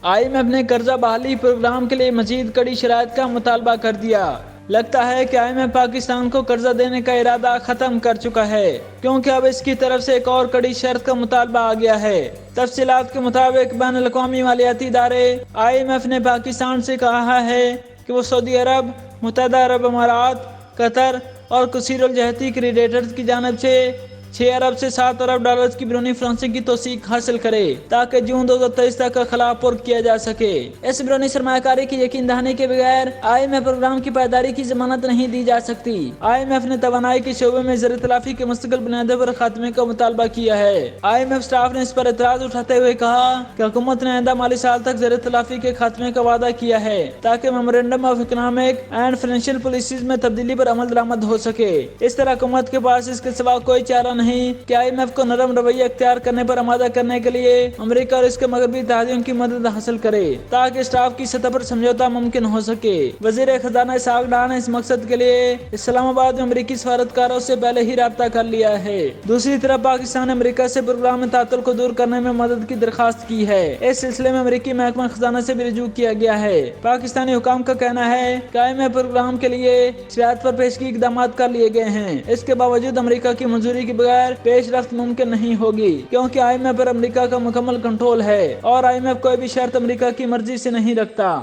IMF نے قرضہ بحالی پروگرام کے لیے مزید کڑی شرائط کا مطالبہ کر دیا۔ لگتا ہے کہ IMF پاکستان کو قرضہ دینے کا ارادہ ختم کر چکا ہے، کیونکہ اب اس کی طرف سے ایک اور کڑی شرط کا مطالبہ آ گیا ہے۔ تفصیلات کے مطابق بین الاقوامی مالیاتی ادارے IMF نے پاکستان سے کہا ہے کہ وہ سعودی عرب، متحدہ عرب امارات، قطر اور کثیر الجہتی کریڈیٹرز کی جانب سے 6 ارب سے 7 ارب ڈالرز کی بیرونی فنانسنگ کی توثیق حاصل کرے تاکہ جون 2023 تک کا خلا پر کیا جا سکے۔ اس بیرونی سرمایہ کاری کی یقین دہانی کے بغیر IMF پروگرام کی پائیداری کی ضمانت نہیں دی جا سکتی۔ IMF نے توانائی کے شعبے میں زر تلافی کے مستقل بنیادوں پر خاتمے کا مطالبہ کیا ہے۔ IMF اسٹاف نے اس پر اعتراض اٹھاتے ہوئے کہا کہ حکومت نے آئندہ مالی سال تک زر تلافی کے خاتمے کا وعدہ کیا ہے تاکہ memorandum of economic and financial policies میں تبدیلی پر عمل درآمد ہو سکے۔ اس طرح حکومت کے پاس اس کے سوا کوئی چارہ نہیں کہ IMF کو نرم رویہ اختیار کرنے پر آمادہ کرنے کے لیے امریکہ اور اس کے مغربی اتحادیوں کی مدد حاصل کرے تاکہ اسٹاف کی سطح پر سمجھوتہ ممکن ہو سکے۔ وزیر خزانہ اسحاق ڈار نے اس مقصد کے لیے اسلام آباد میں امریکی سفارتکاروں سے پہلے ہی رابطہ کر لیا ہے۔ دوسری طرف پاکستان نے امریکہ سے پروگرام میں تعطل کو دور کرنے میں مدد کی درخواست کی ہے۔ اس سلسلے میں امریکی محکمہ خزانہ سے بھی رجوع کیا گیا ہے۔ پاکستانی حکام کا کہنا ہے کہ IMF پروگرام کے لیے شرائط پر پیشگی اقدامات کر لیے گئے ہیں۔ اس کے باوجود امریکہ کی منظوری کے بغیر پیش رفت ممکن نہیں ہوگی، کیونکہ IMF پر امریکہ کا مکمل کنٹرول ہے اور IMF کوئی بھی شرط امریکہ کی مرضی سے نہیں رکھتا۔